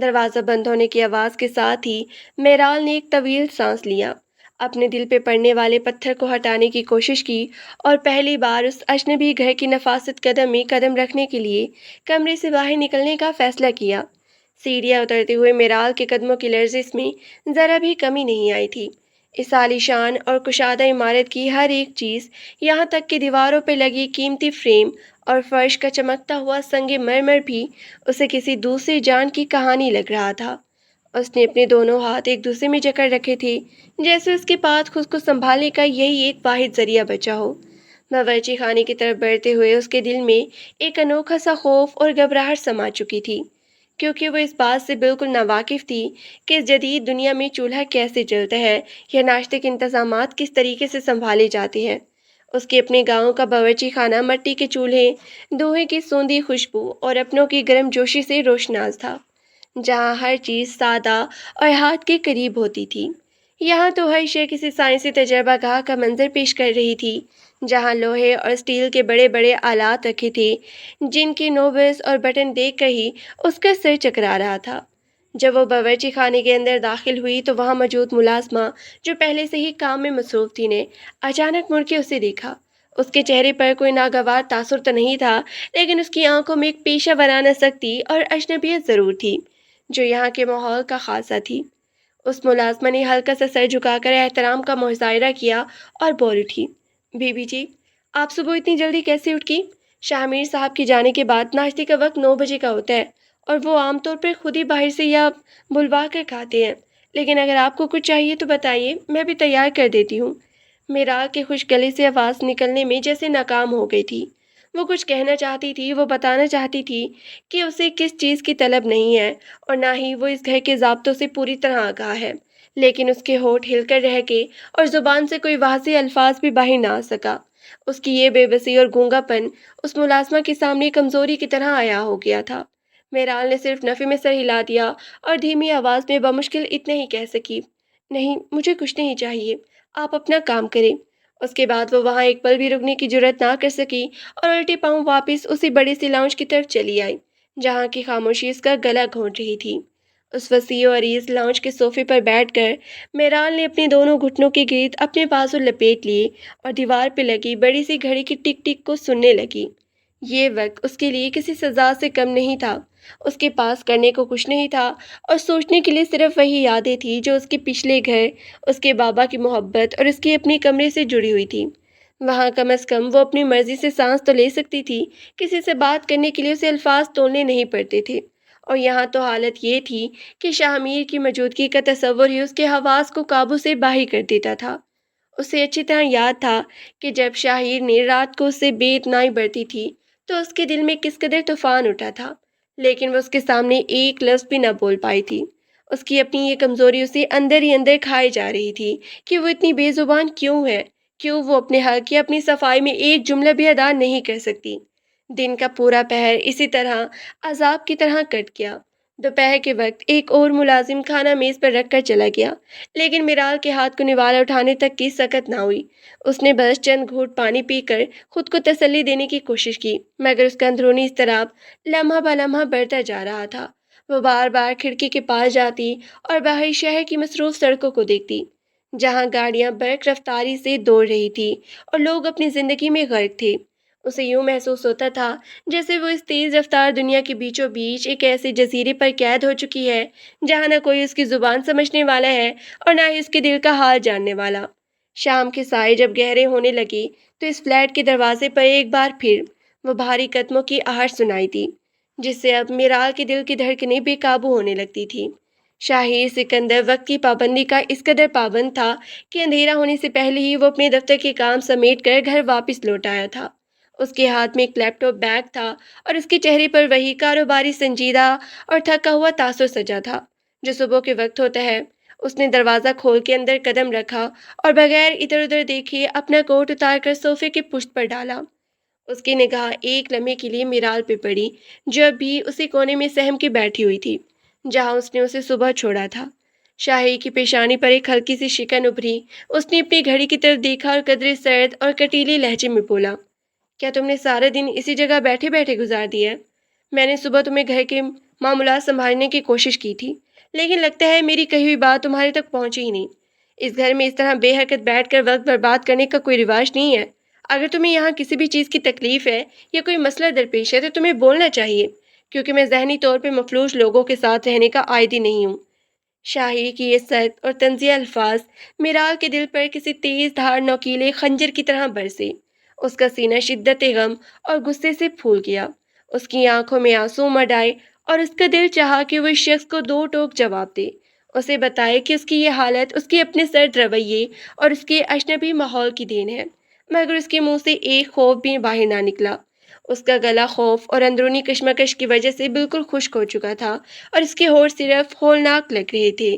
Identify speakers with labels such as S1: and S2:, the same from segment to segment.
S1: دروازہ بند ہونے کی آواز کے ساتھ ہی میرال نے ایک طویل سانس لیا، اپنے دل پہ پڑنے والے پتھر کو ہٹانے کی کوشش کی اور پہلی بار اس اجنبی گھر کی نفاست قدم میں قدم رکھنے کے لیے کمرے سے باہر نکلنے کا فیصلہ کیا۔ سیڑھیاں اترتے ہوئے میرال کے قدموں کی لرزش میں ذرا بھی کمی نہیں آئی تھی۔ اس عالیشان اور کشادہ عمارت کی ہر ایک چیز، یہاں تک کہ دیواروں پہ لگی قیمتی فریم اور فرش کا چمکتا ہوا سنگ مرمر بھی اسے کسی دوسری جان کی کہانی لگ رہا تھا۔ اس نے اپنے دونوں ہاتھ ایک دوسرے میں جکڑ رکھے تھے، جیسے اس کے پاس خود کو سنبھالنے کا یہی ایک واحد ذریعہ بچا ہو۔ باورچی خانے کی طرف بڑھتے ہوئے اس کے دل میں ایک انوکھا سا خوف اور گھبراہٹ سما چکی تھی، کیونکہ وہ اس بات سے بالکل ناواقف تھی کہ اس جدید دنیا میں چولہا کیسے جلتا ہے یا ناشتے کے انتظامات کس طریقے سے سنبھالے جاتے ہیں۔ اس کے اپنے گاؤں کا باورچی خانہ مٹی کے چولہے، دھوئیں کی سوندھی خوشبو اور اپنوں کی گرم جوشی سے روشناس تھا، جہاں ہر چیز سادہ اور ہاتھ کے قریب ہوتی تھی۔ یہاں تو ہر شے کسی سائنسی تجربہ گاہ کا منظر پیش کر رہی تھی، جہاں لوہے اور اسٹیل کے بڑے بڑے آلات رکھے تھے جن کے نوبز اور بٹن دیکھ کر ہی اس کا سر چکرا رہا تھا۔ جب وہ باورچی خانے کے اندر داخل ہوئی تو وہاں موجود ملازمہ، جو پہلے سے ہی کام میں مصروف تھی، نے اچانک مڑ کے اسے دیکھا۔ اس کے چہرے پر کوئی ناگوار تاثر تو نہیں تھا، لیکن اس کی آنکھوں میں ایک پیشہ ورانہ سختی اور اجنبیت ضرور تھی، جو یہاں کے ماحول کا خاصہ تھی۔ اس ملازمہ نے ہلکا سا سر جھکا کر احترام کا مظاہرہ کیا اور بول اٹھی، بی بی جی، آپ صبح اتنی جلدی کیسے اٹھ گئی؟ شاہ میر صاحب کے جانے کے بعد ناشتے کا وقت 9 بجے کا ہوتا ہے، اور وہ عام طور پر خود ہی باہر سے یا بلوا کر کھاتے ہیں، لیکن اگر آپ کو کچھ چاہیے تو بتائیے، میں بھی تیار کر دیتی ہوں۔ میرا کے خوش گلے سے آواز نکلنے میں جیسے ناکام ہو گئی تھی۔ وہ کچھ کہنا چاہتی تھی، وہ بتانا چاہتی تھی کہ اسے کس چیز کی طلب نہیں ہے اور نہ ہی وہ اس گھر کے ضابطوں سے پوری طرح آگاہ ہے، لیکن اس کے ہونٹ ہل کر رہ گئے اور زبان سے کوئی واضح الفاظ بھی باہر نہ آ سکا۔ اس کی یہ بے بسی اور گونگا پن اس ملازمہ کے سامنے کمزوری کی طرح عیاں ہو گیا تھا۔ میرال نے صرف نفی میں سر ہلا دیا اور دھیمی آواز میں بمشکل اتنا ہی کہہ سکی، نہیں، مجھے کچھ نہیں چاہیے، آپ اپنا کام کریں۔ اس کے بعد وہ وہاں ایک پل بھی رکنے کی جرات نہ کر سکی اور الٹے پاؤں واپس اسی بڑی سی لاؤنج کی طرف چلی آئی، جہاں کی خاموشی اس کا گلا گھونٹ رہی تھی۔ اس وسیع و عریض لاؤنج کے صوفے پر بیٹھ کر میرال نے اپنے دونوں گھٹنوں کے گرد اپنے بازو لپیٹ لیے اور دیوار پہ لگی بڑی سی گھڑی کی ٹک ٹک کو سننے لگی۔ یہ وقت اس کے لیے کسی سزا سے کم نہیں تھا۔ اس کے پاس کرنے کو کچھ نہیں تھا اور سوچنے کے لیے صرف وہی یادیں تھیں جو اس کے پچھلے گھر، اس کے بابا کی محبت اور اس کے اپنے کمرے سے جڑی ہوئی تھی۔ وہاں کم از کم وہ اپنی مرضی سے سانس تو لے سکتی تھی، کسی سے بات کرنے کے لیے اسے الفاظ تولنے نہیں پڑتے تھے، اور یہاں تو حالت یہ تھی کہ شاہ میر کی موجودگی کا تصور ہی اس کے حواس کو قابو سے باہر کر دیتا تھا۔ اسے اچھی طرح یاد تھا کہ جب شاہیر نے رات کو اس سے بے اتنائی برتی تھی تو اس کے دل میں کس قدر طوفان اٹھا تھا، لیکن وہ اس کے سامنے ایک لفظ بھی نہ بول پائی تھی۔ اس کی اپنی یہ کمزوری اسے اندر ہی اندر کھائے جا رہی تھی کہ وہ اتنی بے زبان کیوں ہے، کیوں وہ اپنے حق یا اپنی صفائی میں ایک جملہ بھی ادا نہیں کر سکتی۔ دن کا پورا پہر اسی طرح عذاب کی طرح کٹ گیا۔ دوپہر کے وقت ایک اور ملازم کھانا میز پر رکھ کر چلا گیا، لیکن میرال کے ہاتھ کو نوالا اٹھانے تک کی سکت نہ ہوئی۔ اس نے بس چند گھونٹ پانی پی کر خود کو تسلی دینے کی کوشش کی، مگر اس کا اندرونی اضطراب لمحہ بہ لمحہ بڑھتا جا رہا تھا۔ وہ بار بار کھڑکی کے پاس جاتی اور باہر شہر کی مصروف سڑکوں کو دیکھتی، جہاں گاڑیاں برق رفتاری سے دوڑ رہی تھی اور لوگ اپنی زندگی میں غرق تھے۔ اسے یوں محسوس ہوتا تھا جیسے وہ اس تیز رفتار دنیا کے بیچوں بیچ ایک ایسے جزیرے پر قید ہو چکی ہے جہاں نہ کوئی اس کی زبان سمجھنے والا ہے اور نہ ہی اس کے دل کا حال جاننے والا۔ شام کے سائے جب گہرے ہونے لگے تو اس فلیٹ کے دروازے پر ایک بار پھر وہ بھاری قدموں کی آہٹ سنائی تھی، جس سے اب میرال کے دل کی دھڑکنیں بے قابو ہونے لگتی تھی۔ شاہیر سکندر وقت کی پابندی کا اس قدر پابند تھا کہ اندھیرا ہونے سے پہلے ہی وہ اپنے دفتر کے کام سمیٹ کر گھر واپس لوٹ آیا تھا۔ اس کے ہاتھ میں ایک لیپ ٹاپ بیگ تھا اور اس کے چہرے پر وہی کاروباری سنجیدہ اور تھکا ہوا تاثر سجا تھا جو صبح کے وقت ہوتا ہے۔ اس نے دروازہ کھول کے اندر قدم رکھا اور بغیر ادھر ادھر دیکھے اپنا کوٹ اتار کر صوفے کے پشت پر ڈالا۔ اس کی نگاہ ایک لمحے کے لیے میرال پہ پڑی، جو اب بھی اسی کونے میں سہم کے بیٹھی ہوئی تھی جہاں اس نے اسے صبح چھوڑا تھا۔ شاہی کی پیشانی پر ایک ہلکی سی شکن ابھری۔ اس نے اپنی گھڑی کی طرف دیکھا اور قدرے سرد اور کٹیلی لہجے میں بولا، کیا تم نے سارا دن اسی جگہ بیٹھے بیٹھے گزار دیا؟ میں نے صبح تمہیں گھر کے معاملات سنبھالنے کی کوشش کی تھی، لیکن لگتا ہے میری کہی ہوئی بات تمہارے تک پہنچی ہی نہیں۔ اس گھر میں اس طرح بے حرکت بیٹھ کر وقت برباد کرنے کا کوئی رواج نہیں ہے۔ اگر تمہیں یہاں کسی بھی چیز کی تکلیف ہے یا کوئی مسئلہ درپیش ہے تو تمہیں بولنا چاہیے، کیونکہ میں ذہنی طور پہ مفلوج لوگوں کے ساتھ رہنے کا عائد ہی نہیں ہوں۔ شاعری کی یہ سخت اور طنزیہ الفاظ میرال کے دل پر کسی تیز دھار نوکیلے خنجر کی طرح برسے۔ اس کا سینہ شدت غم اور غصے سے پھول گیا، اس کی آنکھوں میں آنسو مڈ آئے اور اس کا دل چاہا کہ وہ اس شخص کو دو ٹوک جواب دے، اسے بتائے کہ اس کی یہ حالت اس کے اپنے سرد رویے اور اس کے اجنبی ماحول کی دین ہے، مگر اس کے منہ سے ایک خوف بھی باہر نہ نکلا۔ اس کا گلا خوف اور اندرونی کشمکش کی وجہ سے بالکل خشک ہو چکا تھا اور اس کے ہونٹ صرف ہولناک لگ رہے تھے۔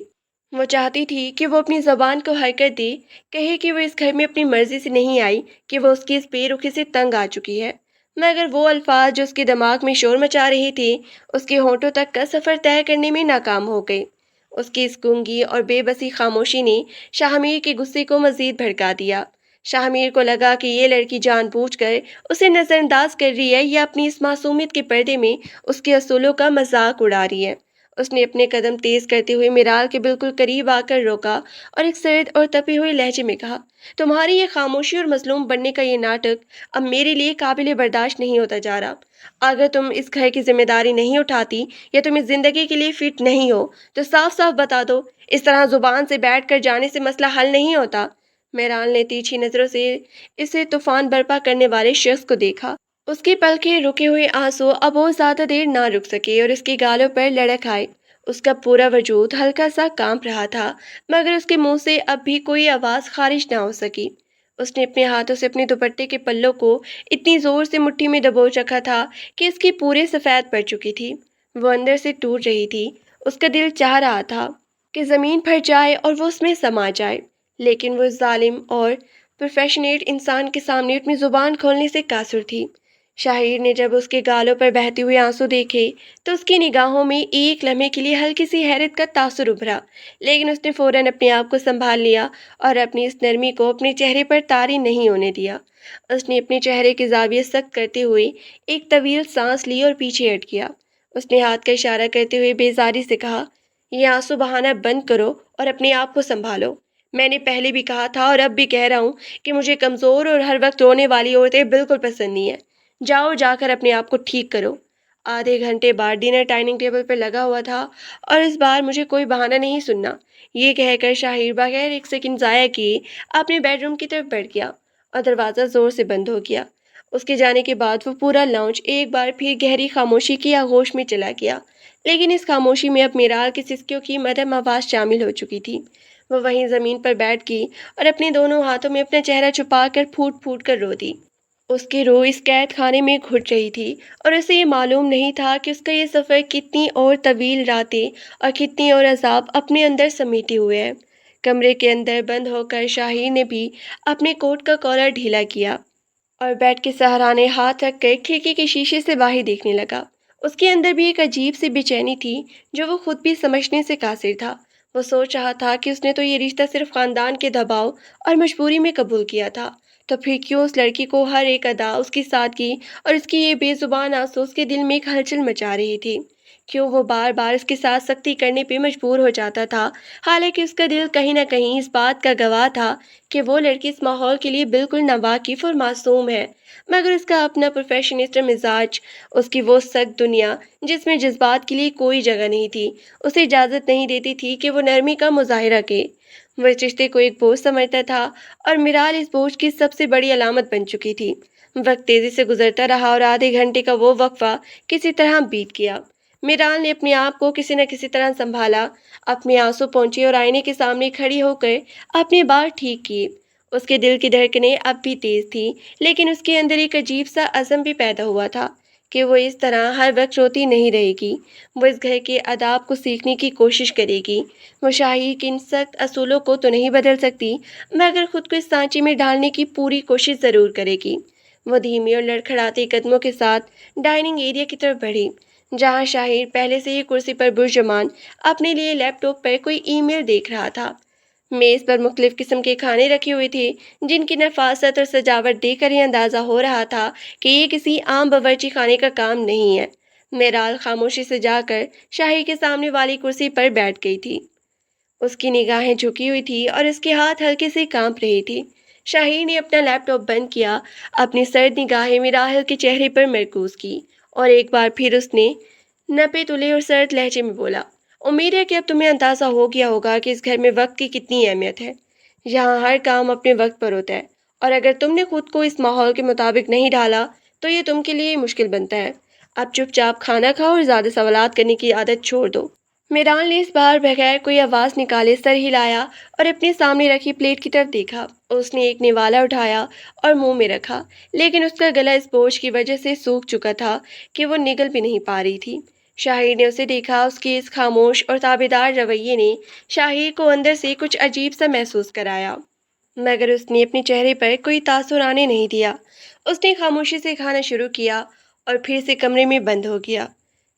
S1: وہ چاہتی تھی کہ وہ اپنی زبان کو حرکت دے، کہے کہ وہ اس گھر میں اپنی مرضی سے نہیں آئی، کہ وہ اس کی اس بے رخی سے تنگ آ چکی ہے، مگر وہ الفاظ جو اس کے دماغ میں شور مچا رہے تھے اس کے ہونٹوں تک کا سفر طے کرنے میں ناکام ہو گئے۔ اس کی اس گونگی اور بے بسی خاموشی نے شاہ میر کے غصے کو مزید بھڑکا دیا۔ شاہ میر کو لگا کہ یہ لڑکی جان بوجھ کر اسے نظر انداز کر رہی ہے یا اپنی اس معصومیت کے پردے میں اس کے اصولوں کا مذاق اڑا رہی ہے۔ اس نے اپنے قدم تیز کرتے ہوئے میرال کے بالکل قریب آ کر روکا اور ایک سرد اور تپے ہوئے لہجے میں کہا، تمہاری یہ خاموشی اور مظلوم بننے کا یہ ناٹک اب میرے لیے قابل برداشت نہیں ہوتا جا رہا۔ اگر تم اس گھر کی ذمہ داری نہیں اٹھاتی یا تم اس زندگی کے لیے فٹ نہیں ہو تو صاف صاف بتا دو، اس طرح زبان سے بیٹھ کر جانے سے مسئلہ حل نہیں ہوتا۔ میرال نے تیچھی نظروں سے اسے طوفان برپا کرنے والے شخص کو دیکھا۔ اس کی پلکیں رکے ہوئے آنسو اب وہ زیادہ دیر نہ رک سکے اور اس کے گالوں پر لڑک آئے۔ اس کا پورا وجود ہلکا سا کانپ رہا تھا، مگر اس کے منہ سے اب بھی کوئی آواز خارج نہ ہو سکی۔ اس نے اپنے ہاتھوں سے اپنے دوپٹے کے پلوں کو اتنی زور سے مٹھی میں دبوچ رکھا تھا کہ اس کی پورے سفید پڑ چکی تھی، وہ اندر سے ٹوٹ رہی تھی۔ اس کا دل چاہ رہا تھا کہ زمین پھٹ جائے اور وہ اس میں سما جائے، لیکن وہ اس ظالم اور پروفیشنیٹ انسان کے سامنے اپنی زبان کھولنے سے قاصر تھی۔ شاہیر نے جب اس کے گالوں پر بہتے ہوئے آنسو دیکھے تو اس کی نگاہوں میں ایک لمحے کے لیے ہلکی سی حیرت کا تاثر ابھرا، لیکن اس نے فوراً اپنے آپ کو سنبھال لیا اور اپنی اس نرمی کو اپنے چہرے پر طاری نہیں ہونے دیا۔ اس نے اپنے چہرے کے زاویے سخت کرتے ہوئے ایک طویل سانس لی اور پیچھے ہٹ گیا۔ اس نے ہاتھ کا اشارہ کرتے ہوئے بیزاری سے کہا، یہ آنسو بہانا بند کرو اور اپنے آپ کو سنبھالو۔ میں نے پہلے بھی کہا تھا اور اب بھی کہہ رہا ہوں کہ مجھے کمزور اور ہر وقت رونے والی عورتیں بالکل پسند نہیں ہیں۔ جاؤ جا کر اپنے آپ کو ٹھیک کرو۔ آدھے گھنٹے بعد ڈنر ڈائننگ ٹیبل پر لگا ہوا تھا اور اس بار مجھے کوئی بہانہ نہیں سننا، یہ کہہ کر شاہیر بغیر ایک سیکنڈ ضائع کیے اپنے بیڈ روم کی طرف بڑھ گیا اور دروازہ زور سے بند ہو گیا۔ اس کے جانے کے بعد وہ پورا لاؤنج ایک بار پھر گہری خاموشی کی آغوش میں چلا گیا، لیکن اس خاموشی میں اب میرال کی سسکیوں کی مدھم آواز شامل ہو چکی تھی۔ وہ وہیں زمین پر بیٹھ گئی اور اپنے دونوں ہاتھوں میں اپنا چہرہ چھپا کر پھوٹ پھوٹ کر رو دی۔ اس کی روح اس قید خانے میں گھٹ رہی تھی اور اسے یہ معلوم نہیں تھا کہ اس کا یہ سفر کتنی اور طویل راتیں اور کتنی اور عذاب اپنے اندر سمیٹے ہوئے ہے۔ کمرے کے اندر بند ہو کر شاہیر نے بھی اپنے کوٹ کا کالر ڈھیلا کیا اور بیڈ کے سہرانے ہاتھ رکھ کر کھڑکی کے شیشے سے باہر دیکھنے لگا۔ اس کے اندر بھی ایک عجیب سی بے چینی تھی جو وہ خود بھی سمجھنے سے قاصر تھا۔ وہ سوچ رہا تھا کہ اس نے تو یہ رشتہ صرف خاندان کے دباؤ اور مجبوری میں قبول کیا تھا، تو پھر کیوں اس لڑکی کو ہر ایک ادا، اس کی سادگی اور اس کی یہ بے زبان آنسو اس کے دل میں ایک ہلچل مچا رہی تھی؟ کیوں وہ بار بار اس کے ساتھ سختی کرنے پہ مجبور ہو جاتا تھا، حالانکہ اس کا دل کہیں نہ کہیں اس بات کا گواہ تھا کہ وہ لڑکی اس ماحول کے لیے بالکل ناواقف اور معصوم ہے، مگر اس کا اپنا پروفیشنسٹ مزاج، اس کی وہ سخت دنیا جس میں جذبات کے لیے کوئی جگہ نہیں تھی، اسے اجازت نہیں دیتی تھی کہ وہ نرمی کا مظاہرہ کرے۔ وہ اس رشتے کو ایک بوجھ سمجھتا تھا اور میرال اس بوجھ کی سب سے بڑی علامت بن چکی تھی۔ وقت تیزی سے گزرتا رہا اور آدھے گھنٹے کا وہ وقفہ کسی طرح بیت گیا۔ میرال نے اپنے آپ کو کسی نہ کسی طرح سنبھالا، اپنے آنسو پونچھے اور آئینے کے سامنے کھڑی ہو کر اپنے بال ٹھیک کیے۔ اس کے دل کی دھڑکنیں اب بھی تیز تھیں، لیکن اس کے اندر ایک عجیب سا عزم بھی پیدا ہوا تھا کہ وہ اس طرح ہر وقت روتی نہیں رہے گی۔ وہ اس گھر کے آداب کو سیکھنے کی کوشش کرے گی۔ وہ شاہیر کے ان سخت اصولوں کو تو نہیں بدل سکتی، مگر خود کو اس سانچے میں ڈالنے کی پوری کوشش ضرور کرے گی۔ وہ دھیمی اور لڑکھڑاتے قدموں کے ساتھ ڈائننگ ایریا کی طرف بڑھی، جہاں شاہیر پہلے سے ہی کرسی پر برجمان اپنے لیے لیپ ٹاپ پر کوئی ای میل دیکھ رہا تھا۔ میز پر مختلف قسم کے کھانے رکھے ہوئے تھے، جن کی نفاست اور سجاوٹ دیکھ کر ہی اندازہ ہو رہا تھا کہ یہ کسی عام باورچی خانے کا کام نہیں ہے، میرال خاموشی سے جا کر شاہی کے سامنے والی کرسی پر بیٹھ گئی تھی۔ اس کی نگاہیں جھکی ہوئی تھی اور اس کے ہاتھ ہلکے سے کانپ رہے تھے۔ شاہین نے اپنا لیپ ٹاپ بند کیا، اپنی سرد نگاہیں مراحل کے چہرے پر مرکوز کی اور ایک بار پھر اس نے نپے تلے اور سرد لہجے میں بولا، امید ہے کہ اب تمہیں اندازہ ہو گیا ہوگا کہ اس گھر میں وقت کی کتنی اہمیت ہے۔ یہاں ہر کام اپنے وقت پر ہوتا ہے اور اگر تم نے خود کو اس ماحول کے مطابق نہیں ڈھالا تو یہ تم کے لیے مشکل بنتا ہے۔ اب چپ چاپ کھانا کھاؤ اور زیادہ سوالات کرنے کی عادت چھوڑ دو۔ میران نے اس بار بغیر کوئی آواز نکالے سر ہلایا اور اپنے سامنے رکھی پلیٹ کی طرف دیکھا۔ اس نے ایک نوالا اٹھایا اور منہ میں رکھا، لیکن اس کا گلا اس بوجھ کی وجہ سے سوکھ چکا تھا کہ وہ نگل بھی نہیں پا رہی تھی۔ شاہیر نے اسے دیکھا۔ اس کے اس خاموش اور تابعدار رویے نے شاہیر کو اندر سے کچھ عجیب سا محسوس کرایا، مگر اس نے اپنے چہرے پر کوئی تاثر آنے نہیں دیا۔ اس نے خاموشی سے کھانا شروع کیا اور پھر سے کمرے میں بند ہو گیا۔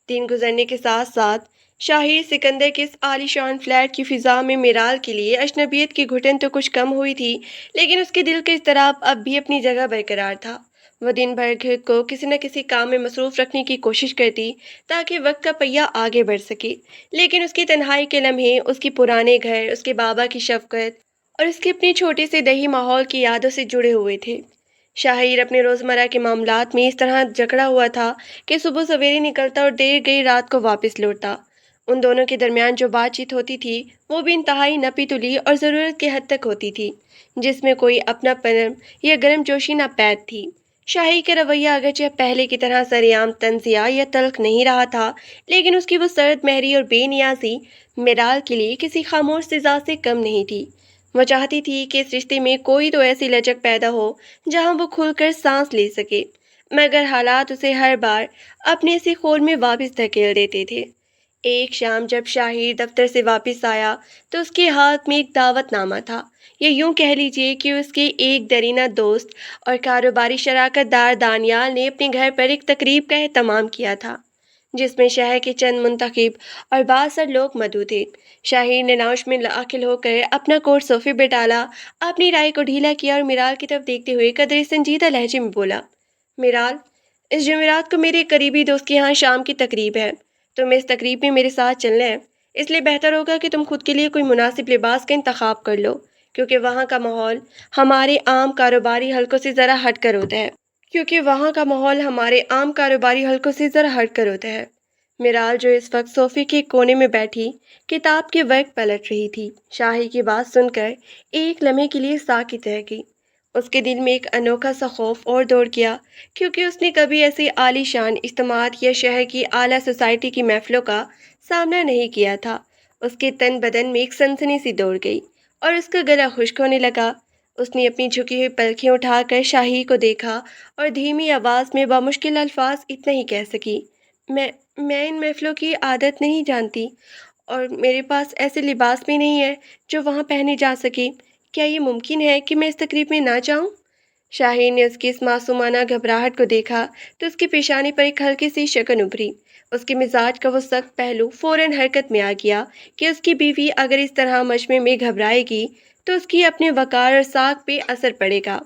S1: دن گزرنے کے ساتھ ساتھ شاہیر سکندر کے اس عالی شان فلیٹ کی فضا میں میرال کے لیے اجنبیت کی گھٹن تو کچھ کم ہوئی تھی، لیکن اس کے دل کا اضطراب اب بھی اپنی جگہ برقرار تھا۔ وہ دن بھر گھر کو کسی نہ کسی کام میں مصروف رکھنے کی کوشش کرتی تاکہ وقت کا پہیہ آگے بڑھ سکے، لیکن اس کی تنہائی کے لمحے، اس کے پرانے گھر، اس کے بابا کی شفقت اور اس کے اپنے چھوٹے سے دیہی ماحول کی یادوں سے جڑے ہوئے تھے۔ شاہیر اپنے روزمرہ کے معاملات میں اس طرح جکڑا ہوا تھا کہ صبح سویرے نکلتا اور دیر گئی رات کو واپس لوٹتا۔ ان دونوں کے درمیان جو بات چیت ہوتی تھی وہ بھی انتہائی نپی تلی اور ضرورت کی حد تک ہوتی تھی، جس میں کوئی اپنا پن یا گرم جوشی نہ پید تھی۔ شاہی کا رویہ اگرچہ پہلے کی طرح سرعام طنزیہ یا تلخ نہیں رہا تھا، لیکن اس کی وہ سرد مہری اور بے نیازی میرال کے لیے کسی خاموش سزا سے کم نہیں تھی۔ وہ چاہتی تھی کہ اس رشتے میں کوئی تو ایسی لچک پیدا ہو جہاں وہ کھل کر سانس لے سکے، مگر حالات اسے ہر بار اپنے اسی خول میں واپس دھکیل دیتے تھے۔ ایک شام جب شاہیر دفتر سے واپس آیا تو اس کے ہاتھ میں ایک دعوت نامہ تھا، یا یوں کہہ لیجیے کہ اس کے ایک درینہ دوست اور کاروباری شراکت دار دانیال نے اپنے گھر پر ایک تقریب کا اہتمام کیا تھا، جس میں شہر کے چند منتخب اور بااثر لوگ مدعو تھے۔ شاہیر نے نوش میں داخل ہو کر اپنا کوٹ صوفے پہ ڈالا، اپنی رائے کو ڈھیلا کیا اور میرال کی طرف دیکھتے ہوئے قدرے سنجیدہ لہجے میں بولا، میرال، اس جمعرات کو میرے قریبی دوست کے ہاں شام کی تقریب ہے، تمہیں اس تقریب میں میرے ساتھ چلنا ہے، اس لیے بہتر ہوگا کہ تم خود کے لیے کوئی مناسب لباس کا انتخاب کر لو، کیونکہ وہاں کا ماحول ہمارے عام کاروباری حلقوں سے ذرا ہٹ کر ہوتا ہے۔ میرال جو اس وقت صوفے کے کونے میں بیٹھی کتاب کے ورق پلٹ رہی تھی، شاہی کی بات سن کر ایک لمحے کے لیے ساکت رہ گئی۔ اس کے دل میں ایک انوکھا سا خوف اور دوڑ گیا، کیونکہ اس نے کبھی ایسی عالی شان اجتماعات یا شہر کی اعلیٰ سوسائٹی کی محفلوں کا سامنا نہیں کیا تھا۔ اس کے تن بدن میں ایک سنسنی سی دوڑ گئی اور اس کا گلا خشک ہونے لگا۔ اس نے اپنی جھکی ہوئی پلکیں اٹھا کر شاہی کو دیکھا اور دھیمی آواز میں بامشکل الفاظ اتنا ہی کہہ سکی، میں ان محفلوں کی عادت نہیں جانتی اور میرے پاس ایسے لباس بھی نہیں ہے جو وہاں پہنے جا سکے، کیا یہ ممکن ہے کہ میں اس تقریب میں نہ جاؤں؟ شاہین نے اس کی اس معصومانہ گھبراہٹ کو دیکھا تو اس کی پیشانی پر ایک ہلکی سی شکن ابھری۔ اس کے مزاج کا وہ سخت پہلو فوراً حرکت میں آ گیا کہ اس کی بیوی اگر اس طرح مجمع میں گھبرائے گی تو اس کی اپنے وقار اور ساکھ پہ اثر پڑے گا۔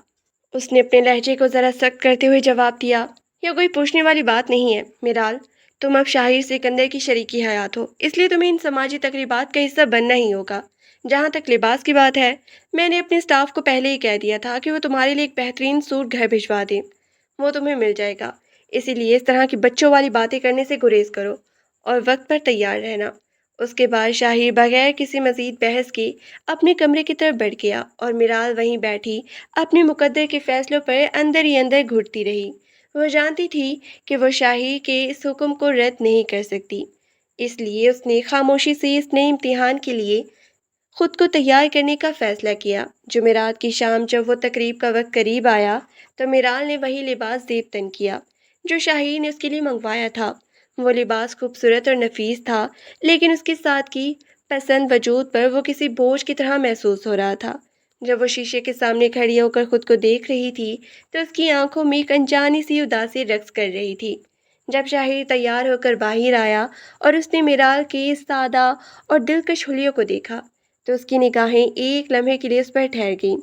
S1: اس نے اپنے لہجے کو ذرا سخت کرتے ہوئے جواب دیا، یہ کوئی پوچھنے والی بات نہیں ہے میرال، تم اب شاہیر سکندر کی شریکی حیات ہو، اس لیے تمہیں ان سماجی تقریبات کا حصہ بننا ہی ہوگا۔ جہاں تک لباس کی بات ہے، میں نے اپنے اسٹاف کو پہلے ہی کہہ دیا تھا کہ وہ تمہارے لیے ایک بہترین سوٹ گھر بھجوا دیں، وہ تمہیں مل جائے گا، اسی لیے اس طرح کی بچوں والی باتیں کرنے سے گریز کرو اور وقت پر تیار رہنا۔ اس کے بعد شاہیر بغیر کسی مزید بحث کے اپنے کمرے کی طرف بڑھ گیا اور میرال وہیں بیٹھی اپنے مقدر کے فیصلوں پر اندر ہی اندر گھٹتی رہی۔ وہ جانتی تھی کہ وہ شاہیر کے اس حکم کو رد نہیں کر سکتی، اس لیے اس نے خاموشی سے اس نئے امتحان کے لیے خود کو تیار کرنے کا فیصلہ کیا۔ جمعرات کی شام جب وہ تقریب کا وقت قریب آیا تو میرال نے وہی لباس زیب تن کیا جو شاہیر نے اس کے لیے منگوایا تھا۔ وہ لباس خوبصورت اور نفیس تھا، لیکن اس کے سادگی پسند وجود پر وہ کسی بوجھ کی طرح محسوس ہو رہا تھا۔ جب وہ شیشے کے سامنے کھڑی ہو کر خود کو دیکھ رہی تھی تو اس کی آنکھوں میں ایک انجانی سی اداسی رقص کر رہی تھی۔ جب شاہیر تیار ہو کر باہر آیا اور اس نے میرال کے سادہ اور دلکش حلیوں کو دیکھا تو اس کی نگاہیں ایک لمحے کے لیے اس پر ٹھہر گئیں۔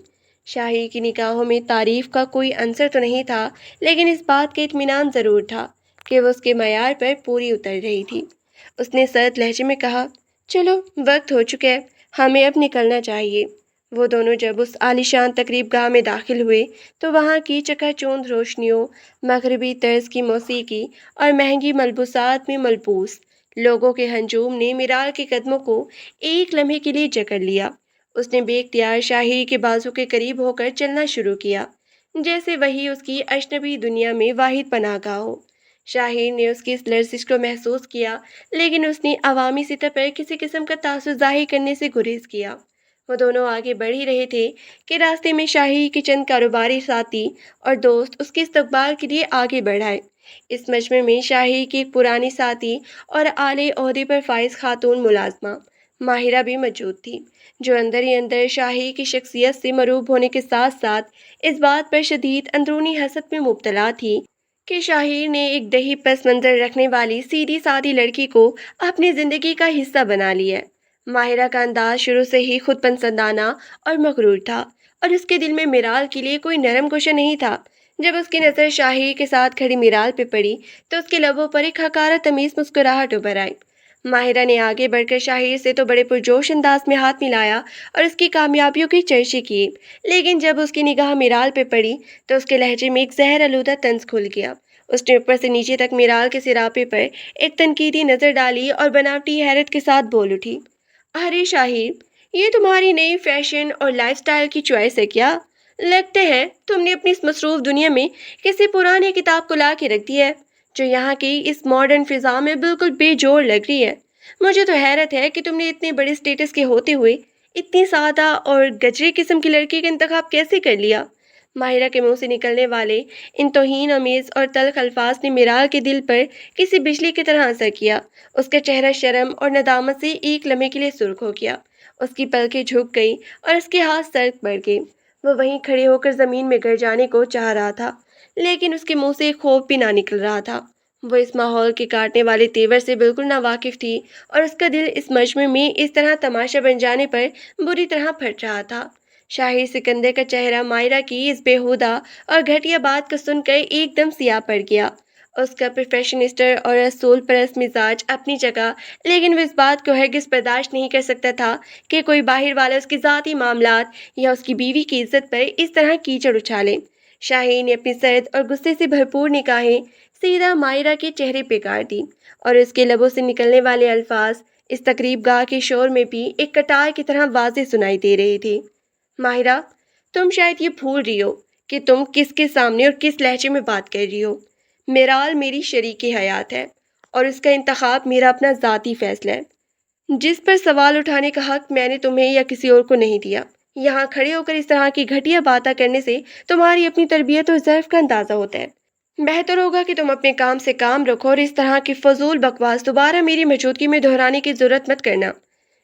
S1: شاہیر کی نگاہوں میں تعریف کا کوئی عنصر تو نہیں تھا، لیکن اس بات کا اطمینان ضرور تھا کہ وہ اس کے معیار پر پوری اتر رہی تھی۔ اس نے سرد لہجے میں کہا، چلو وقت ہو چکا ہے، ہمیں اب نکلنا چاہیے۔ وہ دونوں جب اس عالیشان تقریب گاہ میں داخل ہوئے تو وہاں کی چکا چوند روشنیوں، مغربی طرز کی موسیقی اور مہنگی ملبوسات میں ملبوس لوگوں کے ہجوم نے میرال کے قدموں کو ایک لمحے کے لیے جکڑ لیا۔ اس نے بے اختیار شاہی کے بازو کے قریب ہو کر چلنا شروع کیا، جیسے وہی اس کی اجنبی دنیا میں واحد پناہ گاہ ہو۔ شاہین نے اس کی اس لرزش کو محسوس کیا، لیکن اس نے عوامی سطح پر کسی قسم کا تاثر ظاہر کرنے سے گریز کیا۔ وہ دونوں آگے بڑھ ہی رہے تھے کہ راستے میں شاہی کے چند کاروباری ساتھی اور دوست اس کے استقبال کے لیے آگے بڑھ آئے۔ اس مجمع میں شاہی کی ایک پرانی ساتھی اور اعلی عہدے پر فائز خاتون ملازمہ ماہرہ بھی موجود تھی، جو اندر ہی اندر شاہی کی شخصیت سے مرعوب ہونے کے ساتھ ساتھ اس بات پر شدید اندرونی حسد میں مبتلا تھی کہ شاہین نے ایک دہی پس منظر رکھنے والی سیدھی سادھی لڑکی کو اپنی زندگی کا حصہ بنا لیا ہے۔ ماہرہ کا انداز شروع سے ہی خود پسندانہ اور مغرور تھا، اور اس کے دل میں میرال کے لیے کوئی نرم گوشہ نہیں تھا۔ جب اس کی نظر شاہی کے ساتھ کھڑی میرال پہ پڑی تو اس کے لبوں پر ایک حقارت تمیز مسکراہٹ ابھر آئی۔ ماہرہ نے آگے بڑھ کر شاہی سے تو بڑے پرجوش انداز میں ہاتھ ملایا اور اس کی کامیابیوں کی چرچے کیے، لیکن جب اس کی نگاہ میرال پہ پڑی تو اس کے لہجے میں ایک زہر آلودہ طنز کھل گیا۔ اس نے اوپر سے نیچے تک میرال کے سراپے پر ایک تنقیدی نظر ڈالی اور بناوٹی حیرت کے ساتھ بول اٹھی، ارے شاہین، یہ تمہاری نئی فیشن اور لائف سٹائل کی چوائس ہے کیا؟ لگتے ہیں تم نے اپنی اس مصروف دنیا میں کسی پرانے کتاب کو لا کے رکھ دی ہے، جو یہاں کی اس ماڈرن فضا میں بالکل بے جوڑ لگ رہی ہے۔ مجھے تو حیرت ہے کہ تم نے اتنے بڑے اسٹیٹس کے ہوتے ہوئے اتنی سادہ اور گجرے قسم کی لڑکی کا انتخاب کیسے کر لیا؟ ماہرہ کے منہ سے نکلنے والے ان توہین آمیز اور تلخ الفاظ نے میرال کے دل پر کسی بجلی کی طرح اثر کیا۔ اس کا چہرہ شرم اور ندامت سے ایک لمحے کے لیے سرخ ہو گیا، اس کی پلکیں جھک گئیں اور اس کے ہاتھ سرک پڑ گئے۔ وہ وہیں کھڑے ہو کر زمین میں گر جانے کو چاہ رہا تھا، لیکن اس کے منہ سے ایک خوف بھی نہ نکل رہا تھا۔ وہ اس ماحول کے کاٹنے والے تیور سے بالکل ناواقف تھی، اور اس کا دل اس مجمع میں اس طرح تماشا بن جانے پر بری طرح پھٹ رہا تھا۔ شاہی سکندر کا چہرہ مائرہ کی اس بےہودہ اور گھٹیا بات کو سن کر ایک دم سیاہ پڑ گیا۔ اس کا پروفیشنسٹ اور اصول پرست مزاج اپنی جگہ، لیکن وہ اس بات کو ہرگز برداشت نہیں کر سکتا تھا کہ کوئی باہر والا اس کے ذاتی معاملات یا اس کی بیوی کی عزت پر اس طرح کیچڑ اچھالے۔ شاہی نے اپنی سرد اور غصے سے بھرپور نگاہیں سیدھا مائرہ کے چہرے پہ گاڑ دی، اور اس کے لبوں سے نکلنے والے الفاظ اس تقریب گاہ کے شور میں بھی ایک کٹار کی طرح واضح سنائی دے رہے تھے۔ ماہرہ، تم شاید یہ بھول رہی ہو کہ تم کس کے سامنے اور کس لہجے میں بات کر رہی ہو۔ میرال میری شریک حیات ہے، اور اس کا انتخاب میرا اپنا ذاتی فیصلہ ہے، جس پر سوال اٹھانے کا حق میں نے تمہیں یا کسی اور کو نہیں دیا۔ یہاں کھڑے ہو کر اس طرح کی گھٹیا باتیں کرنے سے تمہاری اپنی تربیت اور ظرف کا اندازہ ہوتا ہے۔ بہتر ہوگا کہ تم اپنے کام سے کام رکھو اور اس طرح کی فضول بکواس دوبارہ میری موجودگی میں دہرانے کی ضرورت مت کرنا۔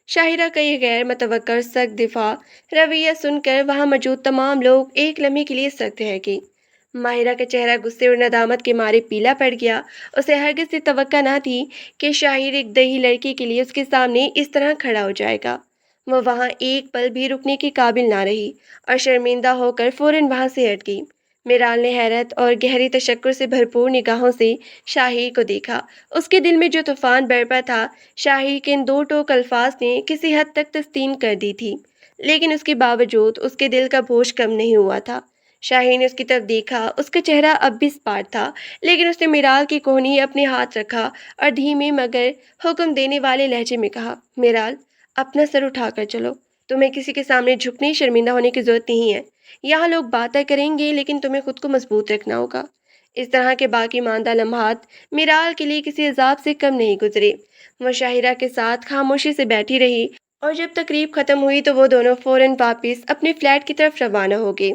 S1: شاہرہ کا یہ غیر متوقع اور سخت دفاع رویہ سن کر وہاں موجود تمام لوگ ایک لمحے کے لیے سخت رہ گئے۔ ماہرہ کا چہرہ غصے اور ندامت کے مارے پیلا پڑ گیا۔ اسے ہرگز یہ توقع نہ تھی کہ شاہر ایک دیہی لڑکی کے لیے اس کے سامنے اس طرح کھڑا ہو جائے گا۔ وہ وہاں ایک پل بھی رکنے کے قابل نہ رہی اور شرمندہ ہو کر فوراً وہاں سے ہٹ گئی۔ میرال نے حیرت اور گہری تشکر سے بھرپور نگاہوں سے شاہی کو دیکھا۔ اس کے دل میں جو طوفان برپا تھا، شاہی کے ان دو ٹوک الفاظ نے کسی حد تک تسکین کر دی تھی، لیکن اس کے باوجود اس کے دل کا بوجھ کم نہیں ہوا تھا۔ شاہی نے اس کی طرف دیکھا، اس کا چہرہ اب بھی سپاٹ تھا، لیکن اس نے میرال کی کوہنی اپنے ہاتھ رکھا اور دھیمے مگر حکم دینے والے لہجے میں کہا، میرال، اپنا سر اٹھا کر چلو، تمہیں کسی کے سامنے جھکنے شرمندہ ہونے کی ضرورت نہیں ہے۔ یہاں لوگ باتیں کریں گے، لیکن تمہیں خود کو مضبوط رکھنا ہوگا۔ اس طرح کے باقی ماندہ لمحات میرال کے لیے کسی عذاب سے کم نہیں گزرے۔ وہ شاہرہ کے ساتھ خاموشی سے بیٹھی رہی، اور جب تقریب ختم ہوئی تو وہ دونوں فوراً واپس اپنے فلیٹ کی طرف روانہ ہو گئے۔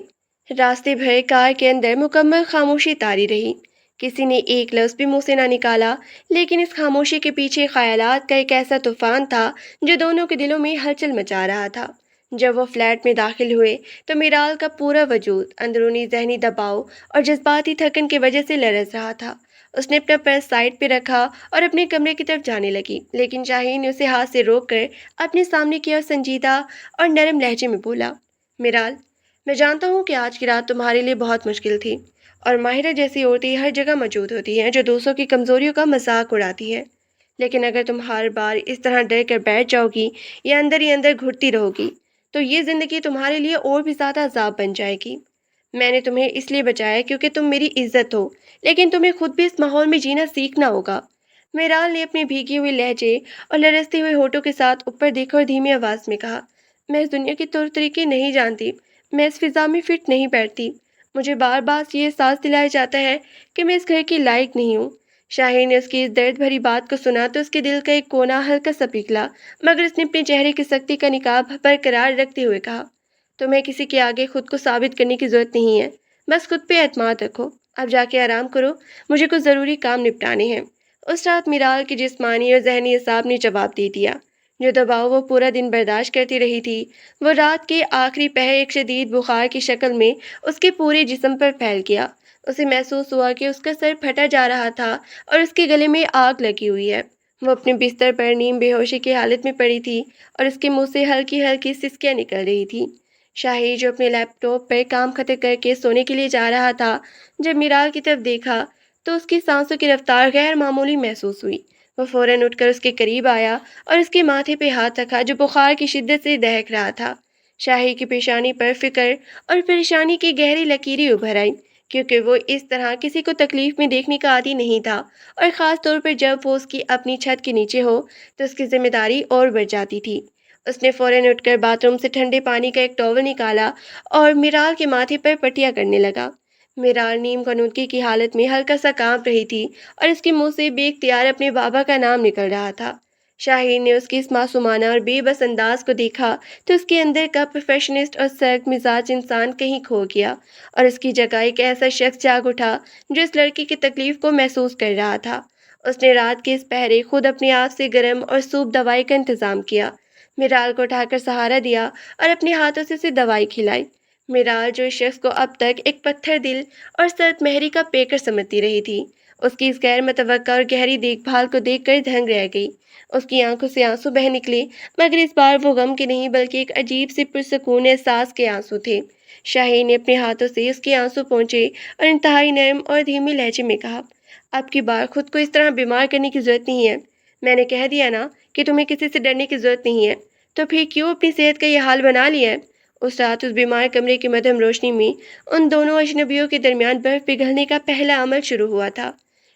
S1: راستے بھر کار کے اندر مکمل خاموشی طاری رہی۔ کسی نے ایک لفظ بھی منہ سے نہ نکالا، لیکن اس خاموشی کے پیچھے خیالات کا ایک ایسا طوفان تھا جو دونوں کے دلوں میں ہلچل مچا رہا تھا۔ جب وہ فلیٹ میں داخل ہوئے تو میرال کا پورا وجود اندرونی ذہنی دباؤ اور جذباتی تھکن کی وجہ سے لرز رہا تھا۔ اس نے اپنا پرس سائڈ پہ رکھا اور اپنے کمرے کی طرف جانے لگی، لیکن شاہین نے اسے ہاتھ سے روک کر اپنے سامنے کیا اور سنجیدہ اور نرم لہجے میں بولا، میرال، میں جانتا ہوں کہ آج کی رات تمہارے لیے بہت مشکل تھی، اور ماہرہ جیسی عورتیں ہر جگہ موجود ہوتی ہیں جو دوسروں کی کمزوریوں کا مذاق اڑاتی ہیں، لیکن اگر تم ہر بار اس طرح ڈر کر بیٹھ جاؤ گی یا اندر ہی اندر گھٹتی رہو گی تو یہ زندگی تمہارے لیے اور بھی زیادہ عذاب بن جائے گی۔ میں نے تمہیں اس لیے بچایا کیونکہ تم میری عزت ہو، لیکن تمہیں خود بھی اس ماحول میں جینا سیکھنا ہوگا۔ میرال نے اپنے بھیگے ہوئے لہجے اور لرزتے ہوئے ہونٹوں کے ساتھ اوپر دیکھا اور دھیمی آواز میں کہا، میں اس دنیا کے طور طریقے نہیں جانتی، میں اس فضا میں فٹ نہیں بیٹھتی، مجھے بار بار یہ احساس دلایا جاتا ہے کہ میں اس گھر کی لائق نہیں ہوں۔ شاہین نے اس کی اس درد بھری بات کو سنا تو اس کے دل کا ایک کونا ہلکا سا پگھلا، مگر اس نے اپنے چہرے کی سختی کا نقاب برقرار رکھتے ہوئے کہا، تمہیں کسی کے آگے خود کو ثابت کرنے کی ضرورت نہیں ہے، بس خود پہ اعتماد رکھو، اب جا کے آرام کرو، مجھے کچھ ضروری کام نپٹانے ہیں۔ اس رات میرال کے جسمانی اور ذہنی اعصاب نے جواب دے دیا۔ جو دباؤ وہ پورا دن برداشت کرتی رہی تھی، وہ رات کے آخری پہر ایک شدید بخار کی شکل میں اس کے پورے جسم پر پھیل گیا۔ اسے محسوس ہوا کہ اس کا سر پھٹا جا رہا تھا اور اس کے گلے میں آگ لگی ہوئی ہے۔ وہ اپنے بستر پر نیم بے ہوشی کی حالت میں پڑی تھی اور اس کے منہ سے ہلکی ہلکی سسکیاں نکل رہی تھی۔ شاہی جو اپنے لیپ ٹاپ پر کام ختم کر کے سونے کے لیے جا رہا تھا، جب میرال کی طرف دیکھا تو اس کی سانسوں کی رفتار غیر معمولی محسوس ہوئی۔ وہ فوراً اٹھ کر اس کے قریب آیا اور اس کے ماتھے پہ ہاتھ رکھا جو بخار کی شدت سے دہک رہا تھا۔ شاہی کی پیشانی پر فکر اور پریشانی کی گہری لکیریں ابھر آئیں، کیونکہ وہ اس طرح کسی کو تکلیف میں دیکھنے کا عادی نہیں تھا، اور خاص طور پر جب وہ اس کی اپنی چھت کے نیچے ہو تو اس کی ذمہ داری اور بڑھ جاتی تھی۔ اس نے فوراً اٹھ کر باتھ روم سے ٹھنڈے پانی کا ایک ٹاول نکالا اور میرال کے ماتھے پر پٹیاں کرنے لگا۔ میرال نیم کنودگی کی حالت میں ہلکا سا کانپ رہی تھی اور اس کے منہ سے بے اختیار اپنے بابا کا نام نکل رہا تھا۔ شاہین نے اس کی اس معصومانہ اور بے بس انداز کو دیکھا تو اس کے اندر کا پروفیشنسٹ اور سرد مزاج انسان کہیں کھو گیا، اور اس کی جگہ ایک ایسا شخص جاگ اٹھا جو اس لڑکی کی تکلیف کو محسوس کر رہا تھا۔ اس نے رات کے اس پہرے خود اپنے آپ سے گرم اور سوپ دوائی کا انتظام کیا، میرال کو اٹھا کر سہارا دیا اور اپنے ہاتھوں سے اسے دوائی کھلائی۔ میرال جو اس شخص کو اب تک ایک پتھر دل اور سرد مہری کا پیکر سمجھتی رہی تھی، اس کی اس غیر متوقع اور گہری دیکھ بھال کو دیکھ کر دھنگ رہ گئی۔ اس کی آنکھوں سے آنسو بہہ نکلے، مگر اس بار وہ غم کے نہیں بلکہ ایک عجیب سے پرسکون احساس کے آنسو تھے۔ شاہین نے اپنے ہاتھوں سے اس کے آنسو پونچھے اور انتہائی نرم اور دھیمی لہجے میں کہا، اب کی بار خود کو اس طرح بیمار کرنے کی ضرورت نہیں ہے، میں نے کہہ دیا نا کہ تمہیں کسی سے ڈرنے کی ضرورت نہیں ہے، تو پھر کیوں اپنی صحت کا یہ حال بنا لیا ہے؟ اس رات اس بیمار کمرے کی مدھم روشنی میں ان دونوں اجنبیوں کے درمیان برف پگھلنے کا پہلا عمل شروع ہوا تھا۔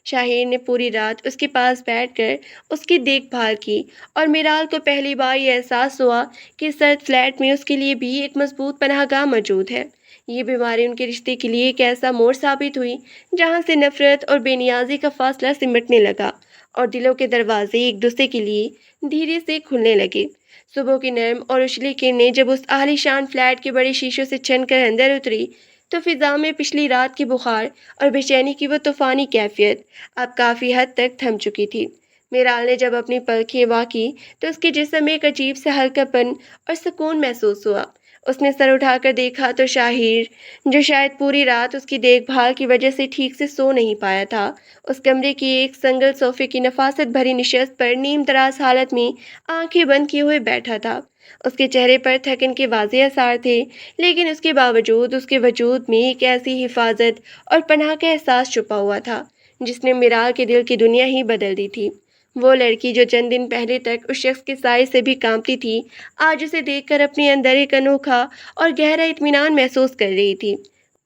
S1: شاہین نے پوری رات اس کے پاس بیٹھ کر اس کی دیکھ بھال کی، اور میرال کو پہلی بار یہ احساس ہوا کہ سرد فلیٹ میں اس کے لیے بھی ایک مضبوط پناہ گاہ موجود ہے۔ یہ بیماری ان کے رشتے کے لیے ایک ایسا موڑ ثابت ہوئی جہاں سے نفرت اور بے نیازی کا فاصلہ سمٹنے لگا اور دلوں کے دروازے ایک دوسرے کے لیے دھیرے سے کھلنے لگے۔ صبح کی نرم اور اچھلی کرنیں جب اس عالی شان فلیٹ کے بڑے شیشوں سے چھن کر اندر اتری تو فضا میں پچھلی رات کی بخار اور بے چینی کی وہ طوفانی کیفیت اب کافی حد تک تھم چکی تھی۔ میرال نے جب اپنی پلکیں وا کی تو اس کے جسم میں ایک عجیب سے ہلکا پن اور سکون محسوس ہوا۔ اس نے سر اٹھا کر دیکھا تو شاہیر، جو شاید پوری رات اس کی دیکھ بھال کی وجہ سے ٹھیک سے سو نہیں پایا تھا، اس کمرے کی ایک سنگل صوفے کی نفاست بھری نشست پر نیم دراز حالت میں آنکھیں بند کیے ہوئے بیٹھا تھا۔ اس کے چہرے پر تھکن کے واضح آثار تھے، لیکن اس کے باوجود اس کے وجود میں ایک ایسی حفاظت اور پناہ کا احساس چھپا ہوا تھا جس نے میرال کے دل کی دنیا ہی بدل دی تھی۔ وہ لڑکی جو چند دن پہلے تک اس شخص کے سائے سے بھی کانپتی تھی، آج اسے دیکھ کر اپنے اندر ایک انوکھا اور گہرا اطمینان محسوس کر رہی تھی۔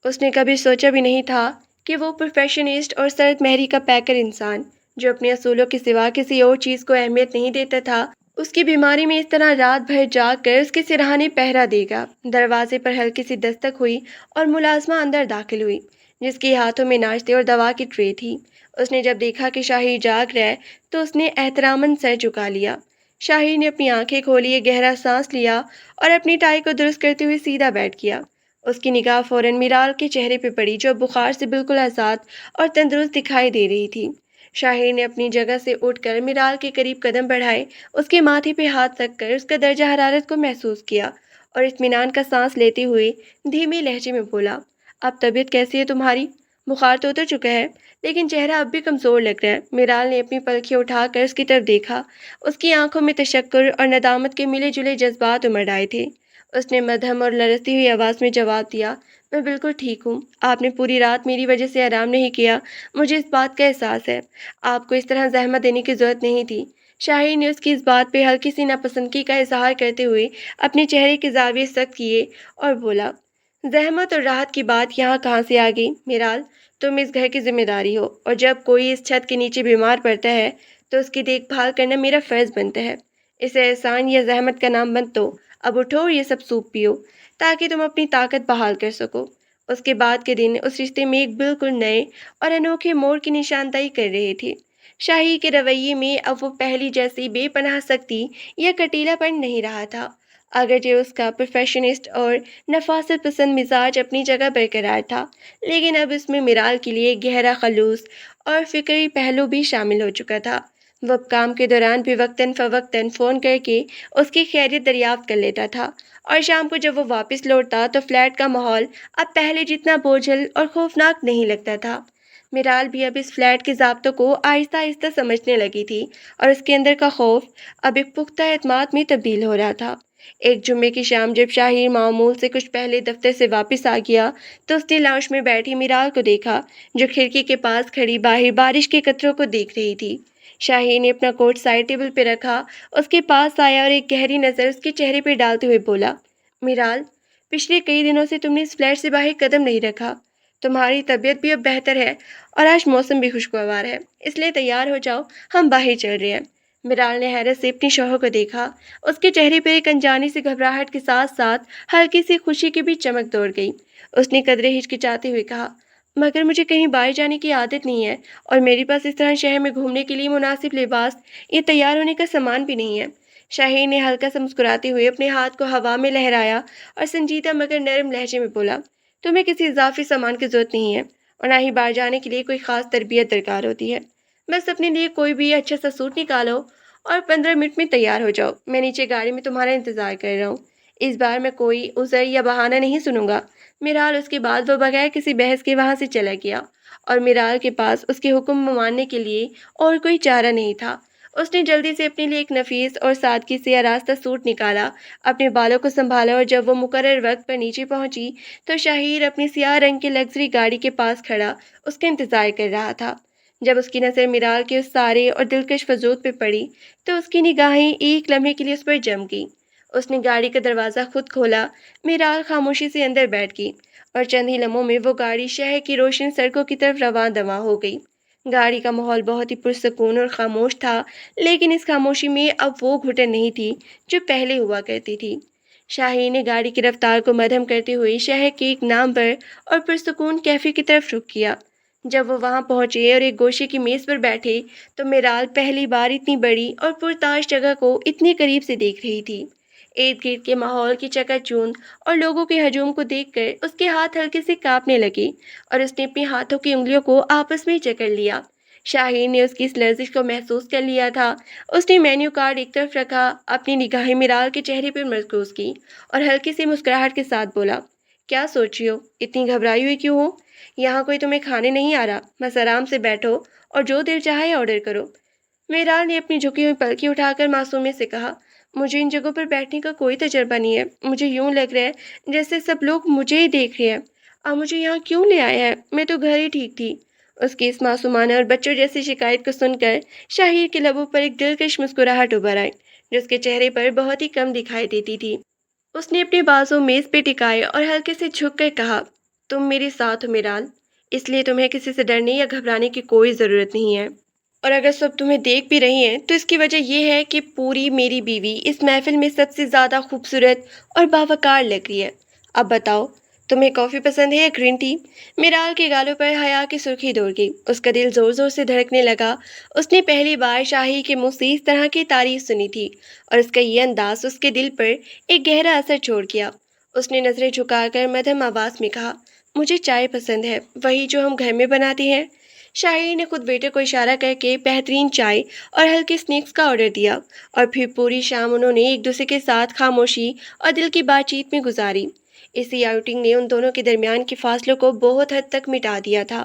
S1: اس نے کبھی سوچا بھی نہیں تھا کہ وہ پروفیشنسٹ اور سرد مہری کا پیکر انسان، جو اپنے اصولوں کے سوا کسی اور چیز کو اہمیت نہیں دیتا تھا، اس کی بیماری میں اس طرح رات بھر جاگ کر اس کے سرہانے پہرا دے گا۔ دروازے پر ہلکی سی دستک ہوئی اور ملازمہ اندر داخل ہوئی، جس کے ہاتھوں میں ناشتے اور دوا کی ٹرے تھی۔ اس نے جب دیکھا کہ شاہی جاگ رہا ہے تو اس نے احتراماً سر جھکا لیا۔ شاہی نے اپنی آنکھیں کھولی، ایک گہرا سانس لیا اور اپنی ٹائی کو درست کرتے ہوئے سیدھا بیٹھ گیا۔ اس کی نگاہ فوراً میرال کے چہرے پہ پڑی جو بخار سے بالکل آزاد اور تندرست دکھائی دے رہی تھی۔ شاہین نے اپنی جگہ سے اٹھ کر میرال کے قریب قدم بڑھائے، اس کے ماتھے پہ ہاتھ رکھ کر اس کا درجہ حرارت کو محسوس کیا اور اطمینان کا سانس لیتے ہوئے دھیمے لہجے میں بولا، اب طبیعت کیسی ہے تمہاری؟ بخار تو اتر چکا ہے، لیکن چہرہ اب بھی کمزور لگ رہا ہے۔ میرال نے اپنی پلکیں اٹھا کر اس کی طرف دیکھا، اس کی آنکھوں میں تشکر اور ندامت کے ملے جلے جذبات امڑ آئے تھے۔ اس نے مدھم اور لرزتی ہوئی آواز میں جواب دیا، میں بالکل ٹھیک ہوں۔ آپ نے پوری رات میری وجہ سے آرام نہیں کیا، مجھے اس بات کا احساس ہے۔ آپ کو اس طرح زحمت دینے کی ضرورت نہیں تھی۔ شاہین نے اس کی اس بات پہ ہلکی سی ناپسندگی کا اظہار کرتے ہوئے اپنے چہرے کے زاویے سخت کیے اور بولا، زحمت اور راحت کی بات یہاں کہاں سے آ گئی؟ میرال، تم اس گھر کی ذمہ داری ہو، اور جب کوئی اس چھت کے نیچے بیمار پڑتا ہے تو اس کی دیکھ بھال کرنا میرا فرض بنتا ہے۔ اسے احسان یا زحمت کا نام مت دو۔ اب اٹھو اور یہ سب سوپ پیو تاکہ تم اپنی طاقت بحال کر سکو۔ اس کے بعد کے دن اس رشتے میں ایک بالکل نئے اور انوکھے موڑ کی نشاندہی کر رہے تھے۔ شاہی کے رویے میں اب وہ پہلی جیسی بے پناہ سختی یا کٹیلا پن نہیں رہا تھا۔ اگرچہ اس کا پرفیکشنسٹ اور نفاست پسند مزاج اپنی جگہ برقرار تھا، لیکن اب اس میں میرال کے لیے گہرا خلوص اور فکری پہلو بھی شامل ہو چکا تھا۔ وہ اب کام کے دوران بھی وقتاً فوقتاً فون کر کے اس کی خیریت دریافت کر لیتا تھا، اور شام کو جب وہ واپس لوٹتا تو فلیٹ کا ماحول اب پہلے جتنا بوجھل اور خوفناک نہیں لگتا تھا۔ میرال بھی اب اس فلیٹ کے ضابطوں کو آہستہ آہستہ سمجھنے لگی تھی، اور اس کے اندر کا خوف اب ایک پختہ اعتماد میں تبدیل ہو رہا تھا۔ ایک جمعے کی شام جب شاہین معمول سے کچھ پہلے دفتر سے واپس آ گیا تو اس نے لاؤنج میں بیٹھی میرال کو دیکھا، جو کھڑکی کے پاس کھڑی باہر بارش کے قطروں کو دیکھ رہی تھی۔ شاہین نے اپنا کوٹ سائڈ ٹیبل پہ رکھا، اس کے پاس آیا اور ایک گہری نظر اس کے چہرے پہ ڈالتے ہوئے بولا، میرال، پچھلے کئی دنوں سے تم نے اس فلیٹ سے باہر قدم نہیں رکھا۔ تمہاری طبیعت بھی اب بہتر ہے اور آج موسم بھی خوشگوار ہے، اس لیے تیار ہو جاؤ، ہم باہر چل رہے ہیں۔ میرال نے حیرت سے اپنی شوہر کو دیکھا۔ اس کے چہرے پہ ایک انجانی سی گھبراہٹ کے ساتھ ساتھ ہلکی سی خوشی کی بھی چمک دوڑ گئی۔ اس نے قدرے ہچکچاتے ہوئے کہا، مگر مجھے کہیں باہر جانے کی عادت نہیں ہے، اور میرے پاس اس طرح شہر میں گھومنے کے لیے مناسب لباس یا تیار ہونے کا سامان بھی نہیں ہے۔ شاہین نے ہلکا سا مسکراتے ہوئے اپنے ہاتھ کو ہوا میں لہرایا اور سنجیدہ مگر نرم لہجے میں بولا، تمہیں کسی اضافی سامان کی ضرورت نہیں ہے، اور نہ ہی باہر جانے کے لیے کوئی خاص تربیت درکار ہوتی ہے۔ بس اپنے لیے کوئی بھی اچھا سا سوٹ نکالو اور 15 منٹ میں تیار ہو جاؤ۔ میں نیچے گاڑی میں تمہارا انتظار کر رہا ہوں۔ اس بار میں کوئی عذر یا بہانہ نہیں سنوں گا۔ میرال، اس کے بعد وہ بغیر کسی بحث کے وہاں سے چلا گیا، اور میرال کے پاس اس کے حکم ماننے کے لیے اور کوئی چارہ نہیں تھا۔ اس نے جلدی سے اپنے لیے ایک نفیس اور سادگی سے آراستہ سوٹ نکالا، اپنے بالوں کو سنبھالا، اور جب وہ مقرر وقت پر نیچے پہنچی تو شاہیر اپنی سیاہ رنگ کی لگژری گاڑی کے پاس کھڑا اس کا انتظار کر رہا تھا۔ جب اس کی نظر میرال کے اس سارے اور دلکش وجود پہ پڑی تو اس کی نگاہیں ایک لمحے کے لیے اس پر جم گئی۔ اس نے گاڑی کا دروازہ خود کھولا، میرال خاموشی سے اندر بیٹھ گئی، اور چند ہی لمحوں میں وہ گاڑی شہر کی روشن سڑکوں کی طرف رواں دواں ہو گئی۔ گاڑی کا ماحول بہت ہی پرسکون اور خاموش تھا، لیکن اس خاموشی میں اب وہ گھٹن نہیں تھی جو پہلے ہوا کرتی تھی۔ شاہین نے گاڑی کی رفتار کو مدھم کرتے ہوئے شہر کے ایک نامور اور پرسکون کیفے کی طرف رخ کیا۔ جب وہ وہاں پہنچے اور ایک گوشے کی میز پر بیٹھے تو میرال پہلی بار اتنی بڑی اور پرتاش جگہ کو اتنے قریب سے دیکھ رہی تھی۔ ارد گرد کے ماحول کی چکا چوند اور لوگوں کے ہجوم کو دیکھ کر اس کے ہاتھ ہلکے سے کانپنے لگے، اور اس نے اپنے ہاتھوں کی انگلیوں کو آپس میں جکڑ لیا۔ شاہین نے اس کی اس لرزش کو محسوس کر لیا تھا۔ اس نے مینیو کارڈ ایک طرف رکھا، اپنی نگاہیں میرال کے چہرے پر مرکوز کی، اور ہلکی سی مسکراہٹ کے ساتھ بولا، کیا سوچ رہی ہو؟ اتنی گھبرائی ہوئی کیوں ہو؟ یہاں کوئی تمہیں کھانے نہیں آ رہا، بس آرام سے بیٹھو اور جو دل چاہے آرڈر کرو۔ میرال نے اپنی جھکی ہوئی پلکیں اٹھا کر معصومیت سے کہا، مجھے ان جگہوں پر بیٹھنے کا کوئی تجربہ نہیں ہے، مجھے یوں لگ رہا ہے جیسے سب لوگ مجھے ہی دیکھ رہے ہیں۔ آپ مجھے یہاں کیوں لے آئے ہیں؟ میں تو گھر ہی ٹھیک تھی۔ اس کی اس معصومانہ اور بچوں جیسی شکایت کو سن کر شاہیر کے لبوں پر ایک دلکش مسکراہٹ ابھر آئی، جو اس کے چہرے پر بہت ہی کم دکھائی دیتی تھی۔ اس نے اپنے بازو میز پہ ٹکائے اور ہلکے سے جھک کر کہا، تم میرے ساتھ ہو میرال، اس لیے تمہیں کسی سے ڈرنے یا گھبرانے کی کوئی ضرورت نہیں ہے۔ اور اگر سب تمہیں دیکھ بھی رہی ہیں تو اس کی وجہ یہ ہے کہ پوری میری بیوی اس محفل میں سب سے زیادہ خوبصورت اور باوقار لگ رہی ہے۔ اب بتاؤ، تمہیں کافی پسند ہے یا گرین ٹی؟ میرال کے گالوں پر حیا کی سرخی دوڑ گئی، اس کا دل زور زور سے دھڑکنے لگا۔ اس نے پہلی بار شاہی کے منہ سے اس طرح کی تعریف سنی تھی، اور اس کا یہ انداز اس کے دل پر ایک گہرا اثر چھوڑ گیا۔ اس نے نظریں جھکا کر مدھم آواز میں کہا، مجھے چائے پسند ہے، وہی جو ہم گھر میں بناتے ہیں۔ شاہی نے خود ویٹر کو اشارہ کر کے بہترین چائے اور ہلکے سنیکس کا آرڈر دیا، اور پھر پوری شام انہوں نے ایک دوسرے کے ساتھ خاموشی اور دل کی بات چیت میں گزاری۔ اسی آؤٹنگ نے ان دونوں کے درمیان کے فاصلوں کو بہت حد تک مٹا دیا تھا۔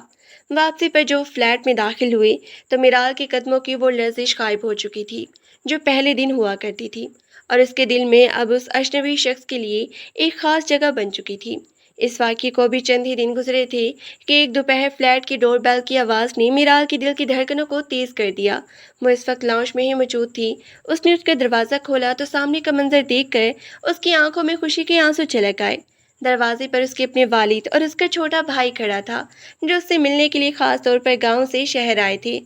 S1: واپسی پر جو فلیٹ میں داخل ہوئے تو میرال کے قدموں کی وہ لرزش غائب ہو چکی تھی جو پہلے دن ہوا کرتی تھی، اور اس کے دل میں اب اس اجنبی شخص کے لیے ایک خاص جگہ بن چکی تھی۔ اس واقعے کو بھی چند ہی دن گزرے تھے کہ ایک دوپہر فلیٹ کی ڈور بیل کی آواز نے میرال کے دل کی دھڑکنوں کو تیز کر دیا۔ وہ اس وقت لاؤنج میں ہی موجود تھی۔ اس نے اٹھ کر دروازہ کھولا تو سامنے کا منظر دیکھ کر اس کی آنکھوں میں خوشی کے آنسو چھلک آئے۔ دروازے پر اس کے اپنے والد اور اس کا چھوٹا بھائی کھڑا تھا، جو اس سے ملنے کے لیے خاص طور پر گاؤں سے شہر آئے تھے۔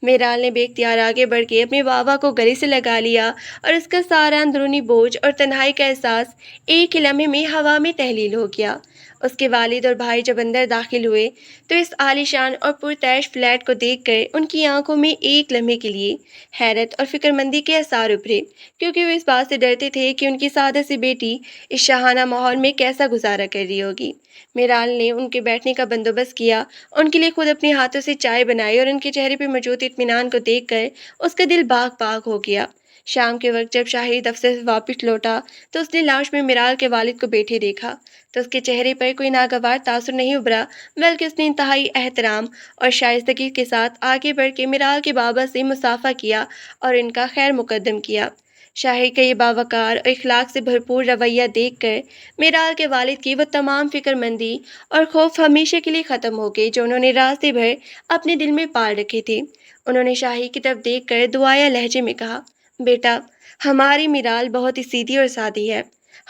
S1: میرال نے بے اختیار آگے بڑھ کے اپنے بابا کو گلے سے لگا لیا اور اس کا سارا اندرونی بوجھ اور تنہائی کا احساس ایک ہی لمحے میں ہوا میں تحلیل ہو گیا۔ اس کے والد اور بھائی جب اندر داخل ہوئے تو اس عالیشان اور پرتعیش فلیٹ کو دیکھ کر ان کی آنکھوں میں ایک لمحے کے لیے حیرت اور فکر مندی کے آثار ابھرے، کیونکہ وہ اس بات سے ڈرتے تھے کہ ان کی سادہ سی بیٹی اس شاہانہ ماحول میں کیسا گزارا کر رہی ہوگی۔ میرال نے ان کے بیٹھنے کا بندوبست کیا، ان کے لیے خود اپنے ہاتھوں سے چائے بنائی اور ان کے چہرے پہ موجود اطمینان کو دیکھ کر اس کا دل باغ باغ ہو گیا۔ شام کے وقت جب شاہی دفتر سے واپس لوٹا تو اس نے لاؤنج میں میرال کے والد کو بیٹھے دیکھا تو اس کے چہرے پر کوئی ناگوار تاثر نہیں ابھرا، بلکہ اس نے انتہائی احترام اور شائستگی کے ساتھ آگے بڑھ کے میرال کے بابا سے مصافحہ کیا اور ان کا خیر مقدم کیا۔ شاہی کا یہ باوقار اور اخلاق سے بھرپور رویہ دیکھ کر میرال کے والد کی وہ تمام فکر مندی اور خوف ہمیشہ کے لیے ختم ہو گئے جو انہوں نے راستے بھر اپنے دل میں پال رکھے تھے۔ انہوں نے شاہی کی طرف دیکھ کر دعائیا لہجے میں کہا، بیٹا، ہماری میرال بہت ہی سیدھی اور سادی ہے۔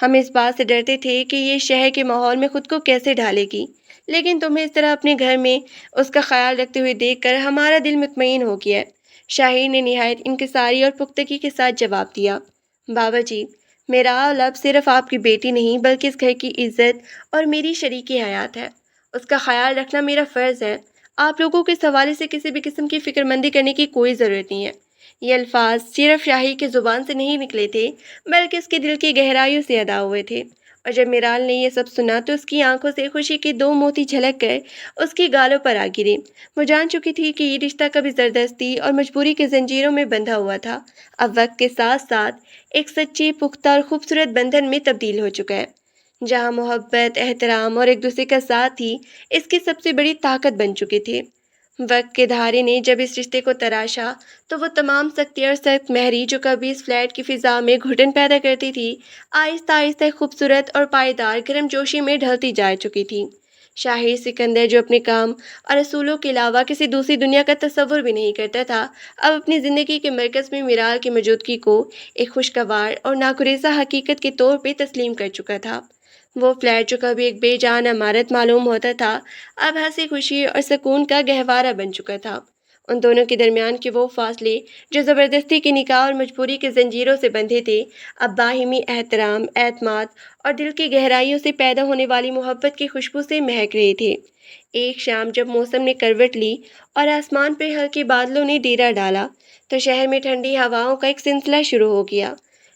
S1: ہم اس بات سے ڈرتے تھے کہ یہ شہر کے ماحول میں خود کو کیسے ڈھالے گی، لیکن تمہیں اس طرح اپنے گھر میں اس کا خیال رکھتے ہوئے دیکھ کر ہمارا دل مطمئن ہو گیا ہے۔ شاہین نے نہایت انکساری اور پختگی کے ساتھ جواب دیا، بابا جی، میرال اب صرف آپ کی بیٹی نہیں بلکہ اس گھر کی عزت اور میری شریک حیات ہے۔ اس کا خیال رکھنا میرا فرض ہے۔ آپ لوگوں کے اس حوالے سے کسی بھی قسم کی فکر مندی کرنے کی کوئی ضرورت نہیں ہے۔ یہ الفاظ صرف شاہی کی زبان سے نہیں نکلے تھے بلکہ اس کے دل کی گہرائیوں سے ادا ہوئے تھے، اور جب میرال نے یہ سب سنا تو اس کی آنکھوں سے خوشی کے دو موتی جھلک کر اس کی گالوں پر آ گرے۔ وہ جان چکی تھی کہ یہ رشتہ کبھی زبردستی اور مجبوری کے زنجیروں میں بندھا ہوا تھا، اب وقت کے ساتھ ساتھ ایک سچی، پختہ اور خوبصورت بندھن میں تبدیل ہو چکا ہے، جہاں محبت، احترام اور ایک دوسرے کا ساتھ ہی اس کی سب سے بڑی طاقت بن چکے تھے۔ وقت کے دھارے نے جب اس رشتے کو تراشا تو وہ تمام سختی اور سخت مہری جو کبھی اس فلیٹ کی فضا میں گھٹن پیدا کرتی تھی، آہستہ آہستہ خوبصورت اور پائیدار گرم جوشی میں ڈھلتی جا چکی تھی۔ شاہی سکندر، جو اپنے کام اور اصولوں کے علاوہ کسی دوسری دنیا کا تصور بھی نہیں کرتا تھا، اب اپنی زندگی کے مرکز میں میرال کی موجودگی کو ایک خوشگوار اور ناگریزہ حقیقت کے طور پہ تسلیم کر چکا تھا۔ وہ فلیٹ جو کبھی ایک بے جان عمارت معلوم ہوتا تھا، اب ہنسی خوشی اور سکون کا گہوارہ بن چکا تھا۔ ان دونوں کے درمیان کے وہ فاصلے جو زبردستی کے نکاح اور مجبوری کے زنجیروں سے بندھے تھے، اب باہمی احترام، اعتماد اور دل کی گہرائیوں سے پیدا ہونے والی محبت کی خوشبو سے مہک رہے تھے۔ ایک شام جب موسم نے کروٹ لی اور آسمان پہ ہلکے بادلوں نے ڈیرا ڈالا تو شہر میں ٹھنڈی ہواؤں کا ایک سلسلہ شروع ہو گیا۔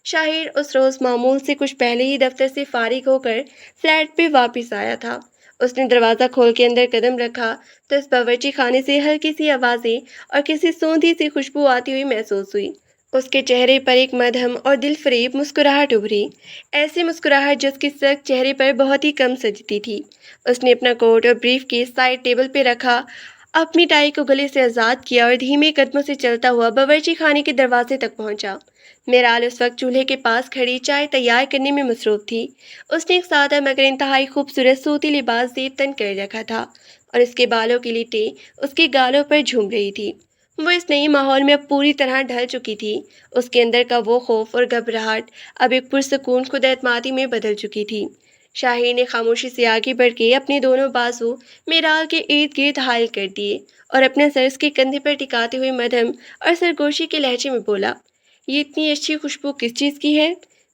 S1: شاہر اس روز معمول سے کچھ پہلے ہی دفتر سے فارغ ہو کر فلیٹ پہ واپس آیا تھا۔ اس نے دروازہ کھول کے اندر قدم رکھا تو اس باورچی خانے سے ہلکی سی آوازیں اور کسی سوندھی سی خوشبو آتی ہوئی محسوس ہوئی۔ اس کے چہرے پر ایک مدھم اور دل فریب مسکراہٹ ابھری، ایسی مسکراہٹ جس کی سخت چہرے پر بہت ہی کم سجتی تھی۔ اس نے اپنا کوٹ اور بریف کیس سائڈ ٹیبل پہ رکھا، اپنی ٹائی کو گلے سے آزاد کیا اور دھیمے قدموں سے چلتا ہوا باورچی خانے کے دروازے تک پہنچا۔ میرال اس وقت چولہے کے پاس کھڑی چائے تیار کرنے میں مصروف تھی۔ اس نے ایک سادہ مگر انتہائی خوبصورت صوتی لباس زیب تن کر رکھا تھا اور اس کے بالوں کی لٹیں اس کے گالوں پر جھوم رہی تھی۔ وہ اس نئی ماحول میں اب پوری طرح ڈھل چکی تھی۔ اس کے اندر کا وہ خوف اور گھبراہٹ اب ایک پرسکون خود اعتمادی میں بدل چکی تھی۔ شاہین نے خاموشی سے آگے بڑھ کے اپنے دونوں بازو میرال کے ارد گرد حائل کر دیے اور اپنا سر اس کے کندھے پر ٹکاتے ہوئے مدھم اور سرگوشی کے لہجے میں بولا، یہ اتنی اچھی خوشبو کس چیز کی ہے؟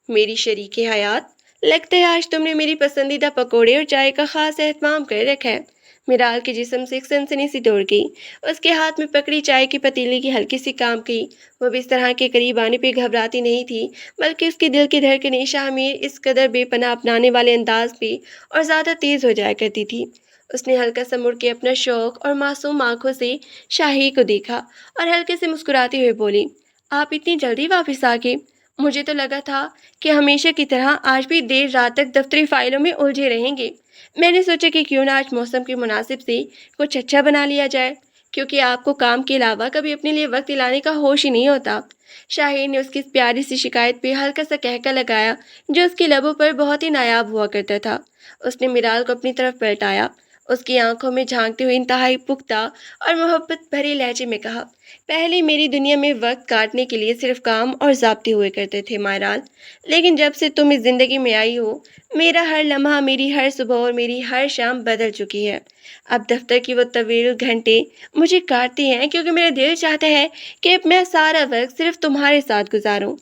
S1: میری شریک حیات، لگتا ہے آج تم نے میری پسندیدہ پکوڑے اور چائے کا خاص اہتمام کر رکھا ہے۔ میرال کے جسم سے ایک سنسنی سی دوڑ گئی۔ اس کے ہاتھ میں پکڑی چائے کی پتیلی کی ہلکی سی کانپ گئی۔ وہ بھی اس طرح کے قریب آنے پہ گھبراتی نہیں تھی، بلکہ اس کے دل کی دھڑکنیں شاہمیر اس قدر بے پناہ اپنانے والے انداز پہ اور زیادہ تیز ہو جایا کرتی تھی۔ اس نے ہلکا سا مڑ کے اپنا شوق اور معصوم آنکھوں سے شاہی کو دیکھا اور ہلکے سے مسکراتے ہوئے بولی، آپ اتنی جلدی واپس آ گئے؟ مجھے تو لگا تھا کہ ہمیشہ کی طرح آج بھی دیر رات تک دفتری فائلوں میں الجھے رہیں گے۔ میں نے سوچا کہ کیوں نہ آج موسم کے مناسب سے کچھ اچھا بنا لیا جائے۔ کیونکہ آپ کو کام کے علاوہ کبھی اپنے لیے وقت دلانے کا ہوش ہی نہیں ہوتا۔ شاہین نے اس کی اس پیاری سی شکایت پہ ہلکا سا کہکا لگایا جو اس کی لبوں پر بہت ہی نایاب ہوا کرتا تھا۔ اس نے میرال کو اپنی طرف پلٹایا، اس کی آنکھوں میں جھانکتے ہوئے انتہائی پختہ اور محبت بھرے لہجے میں کہا، پہلے میری دنیا میں وقت کاٹنے کے لیے صرف کام اور ضابطے ہوئے کرتے تھے مائرال، لیکن جب سے تم اس زندگی میں آئی ہو، میرا ہر لمحہ، میری ہر صبح اور میری ہر شام بدل چکی ہے۔ اب دفتر کی وہ طویل گھنٹے مجھے کاٹتے ہیں کیونکہ میرا دل چاہتا ہے کہ اب میں سارا وقت صرف تمہارے ساتھ گزاروں۔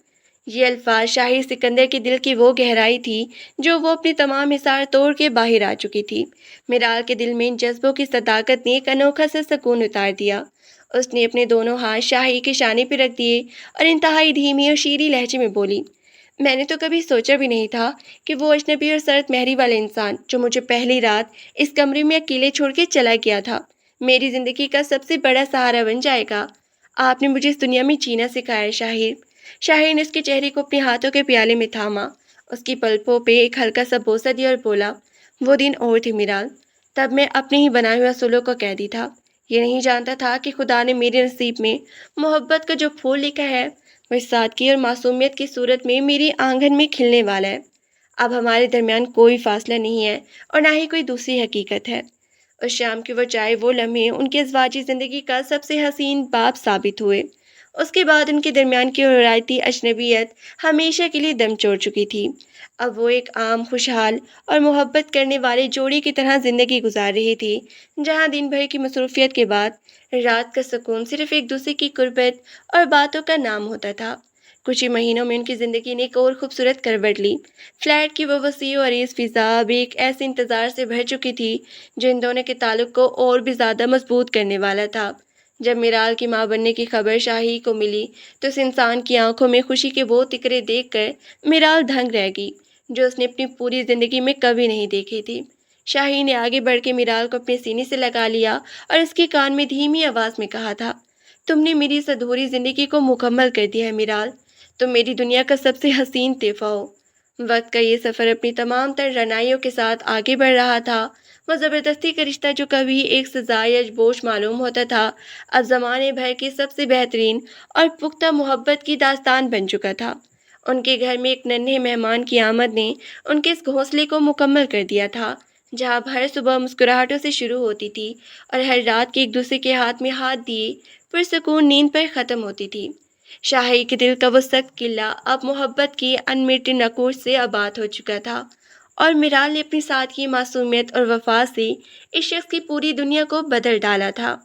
S1: یہ الفاظ شاہی سکندر کے دل کی وہ گہرائی تھی جو وہ اپنی تمام حصار توڑ کے باہر آ چکی تھی۔ میرال کے دل میں ان جذبوں کی صداقت نے ایک انوکھا سا سکون اتار دیا۔ اس نے اپنے دونوں ہاتھ شاہی کے شانے پہ رکھ دیے اور انتہائی دھیمی اور شیریں لہجے میں بولی، میں نے تو کبھی سوچا بھی نہیں تھا کہ وہ اجنبی اور سرد مہری والا انسان جو مجھے پہلی رات اس کمرے میں اکیلے چھوڑ کے چلا گیا تھا، میری زندگی کا سب سے بڑا سہارا بن جائے گا۔ آپ نے مجھے اس دنیا میں جینا سکھایا شاہر۔ شاہر نے اس کے چہرے کو اپنے ہاتھوں کے پیالے میں تھاما، اس کی پلکوں پہ ایک ہلکا سا بوسہ دیا اور بولا، وہ دن اور تھے میرال، تب میں اپنے ہی بنائے ہوئے اصولوں کا قیدی تھا، یہ نہیں جانتا تھا کہ خدا نے میرے نصیب میں محبت کا جو پھول لکھا ہے وہ سادگی اور معصومیت کی صورت میں میری آنگن میں کھلنے والا ہے۔ اب ہمارے درمیان کوئی فاصلہ نہیں ہے اور نہ ہی کوئی دوسری حقیقت ہے۔ اس شام کی وہ چائے، وہ لمحے ان کی ازواجی زندگی کا سب سے حسین باب ثابت ہوئے۔ اس کے بعد ان کے درمیان کی روایتی اجنبیت ہمیشہ کے لیے دم توڑ چکی تھی۔ اب وہ ایک عام، خوشحال اور محبت کرنے والے جوڑے کی طرح زندگی گزار رہی تھی، جہاں دن بھر کی مصروفیت کے بعد رات کا سکون صرف ایک دوسرے کی قربت اور باتوں کا نام ہوتا تھا۔ کچھ ہی مہینوں میں ان کی زندگی نے ایک اور خوبصورت کروٹ لی۔ فلیٹ کی وہ وسیع و عریض فضا اب ایک ایسے انتظار سے بھر چکی تھی جو ان دونوں کے تعلق کو اور بھی زیادہ مضبوط کرنے والا تھا۔ جب میرال کی ماں بننے کی خبر شاہی کو ملی تو اس انسان کی آنکھوں میں خوشی کے وہ ٹکرے دیکھ کر میرال دھنگ رہ گئی جو اس نے اپنی پوری زندگی میں کبھی نہیں دیکھی تھی۔ شاہی نے آگے بڑھ کے میرال کو اپنے سینے سے لگا لیا اور اس کے کان میں دھیمی آواز میں کہا تھا، تم نے میری اس ادھوری زندگی کو مکمل کر دیا ہے میرال، تم میری دنیا کا سب سے حسین تحفہ ہو۔ وقت کا یہ سفر اپنی تمام تر رعنائیوں کے ساتھ آگے بڑھ رہا تھا۔ وہ زبردستی کا رشتہ جو کبھی ایک سزا یا بوجھ معلوم ہوتا تھا، اب زمانے بھر کی سب سے بہترین اور پختہ محبت کی داستان بن چکا تھا۔ ان کے گھر میں ایک ننھے مہمان کی آمد نے ان کے اس گھونسلے کو مکمل کر دیا تھا، جہاں اب ہر صبح مسکراہٹوں سے شروع ہوتی تھی اور ہر رات کے ایک دوسرے کے ہاتھ میں ہاتھ دیے پرسکون نیند پر ختم ہوتی تھی۔ شاہی کے دل کا وہ سخت قلعہ اب محبت کی انمٹ نقوش سے آباد ہو چکا تھا، اور میرال نے اپنی سادگی، معصومیت اور وفا سے اس شخص کی پوری دنیا کو بدل ڈالا تھا۔